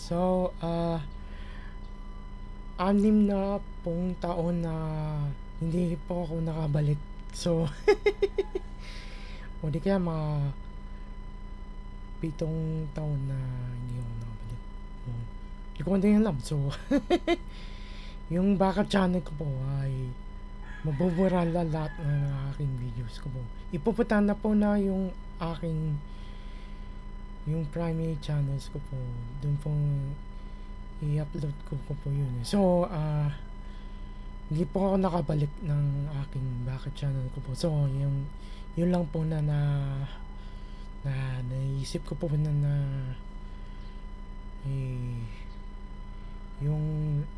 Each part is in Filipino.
So, 6 na pong taon na hindi po ako nakabalik. So, o di kaya mga 7 taon na hindi ako nakabalik. Hindi ko din alam. So, yung backup channel ko po ay mabubura lahat ng aking videos ko po. Ipupunta na po na yung aking yung primary channels ko po. Doon pong i-upload ko po yun. So, hindi po ako nakabalik ng aking backup channel ko po. So, yun lang po na naisip ko po na eh, yung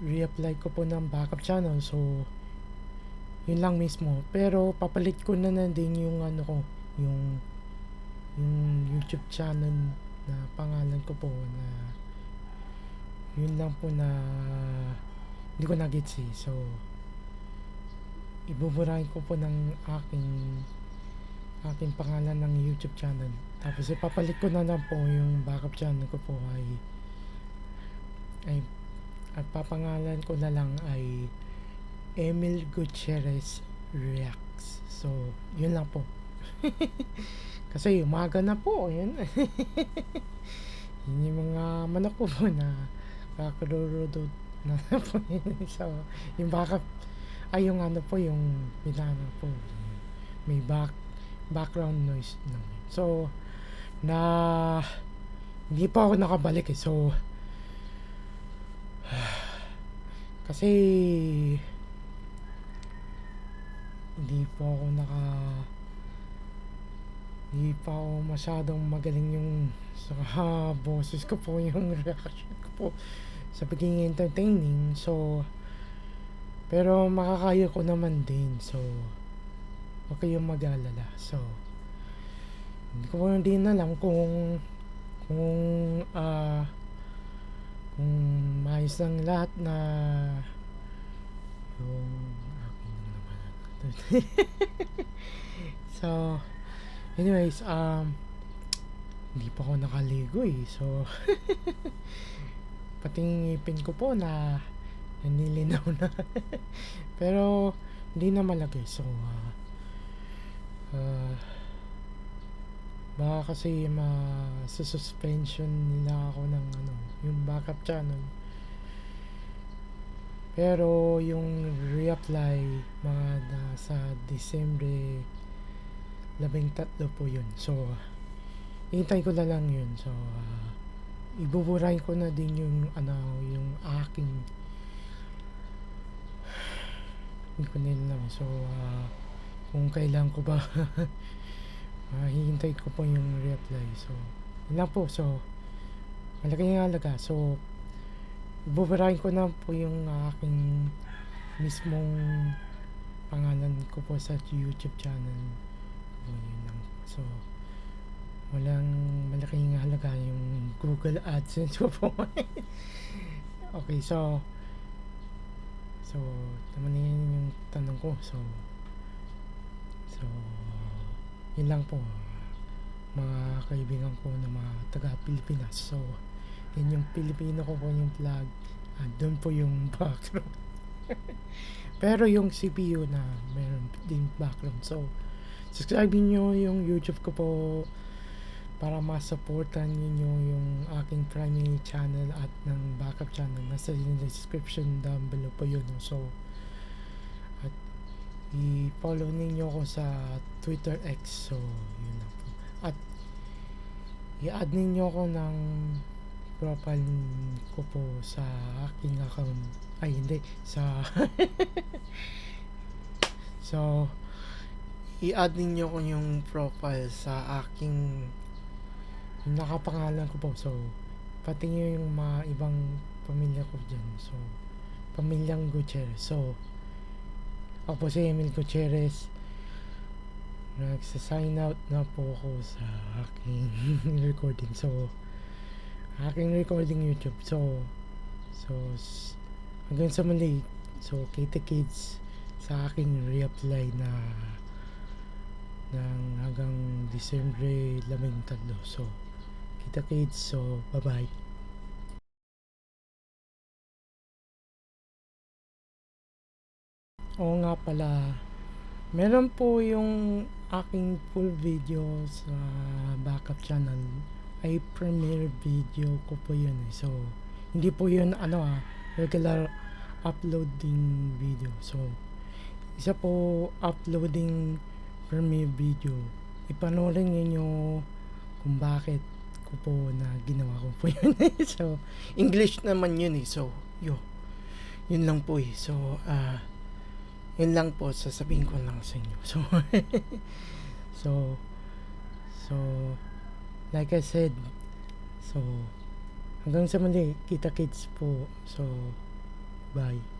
reapply ko po ng backup channel. So, yun lang mismo. Pero papalit ko na din yung ano ko, yung YouTube channel na pangalan ko po na yun lang po na hindi ko na-gets eh. So, ibuburahin ko po ng aking pangalan ng YouTube channel. Tapos ipapalit ko na lang po yung backup channel ko po ay at papangalan ko na lang ay Emil Gutierrez Reacts. So, yun lang po. Kasi umaga na po, yun. Yun yung mga manok ko po na kakarurudod na po yun. So, yung backup, ay yung ano po, yung pinano po, may background noise lang. So, hindi pa ako nakabalik eh. So, kasi hindi pa ako masyadong magaling yung sa boses ko po, yung reaction ko po sa pagiging entertaining. So, pero makakaya ko naman din. So, huwag kayong mag-alala. So, hindi ko din alam kung maayos lang lahat na yung aking naman. So, anyways, hindi pa ako nakaligo eh. So, pati ngipin ko po na nanilinaw na. Pero, hindi na malagay. So, baka kasi suspension nila ako ng yung backup channel. Pero, yung reapply, mga nasa Disyembre 13 po yun. So, hintay ko na lang yun. So, ibuburahin ko na din yung yung aking hindi ko nilalam. So, kung kailan ko ba hihintay ko po yung reply. So, yun lang po. So, malaki yung halaga. So, ibuburahin ko na po yung aking mismong pangalan ko po sa YouTube channel. So, yun lang. So, walang malaking halaga yung Google AdSense ko po. Okay, so naman yun yung tanong ko. So yun lang po, mga kaibigan ko na mga taga Pilipinas. So, yun yung Pilipino ko po yung flag. Doon po yung background. Pero yung CPU na meron din background. So, subscribe nyo yung YouTube ko po para ma-supportan niyo yung aking primary channel at ng backup channel. Nasa description down below po yun. So, at i-follow ninyo ako sa Twitter X. So, yun lang po. At i-add ninyo ako ng profile ko po sa aking account. Ay, hindi. Sa so, i-add ninyo ko yung profile sa aking yung nakapangalan ko po. So, pati nyo yung mga ibang pamilya ko dyan. So, pamilyang Gutierrez. So, ako po si Emil Gutierrez. Nagsa-sign out na po ako sa aking recording. So, aking recording YouTube. So, hanggang sa muli. So, Kita Kids sa aking reapply na ng hanggang Disyembre 13. So, Kita Kids. So, bye-bye. Oo nga pala, meron po yung aking full video sa backup channel ay premiere video ko po yun eh. So, hindi po yun regular uploading video. So, isa po uploading premiere video. Ipanoorin niyo kung bakit ko po na ginawa ko po yun eh. So, English naman yun eh. So, yun lang po eh. So, yun lang po sasabihin ko lang sa inyo. So, so, so, like I said, so, hanggang sa muli, kita kids po. So, bye.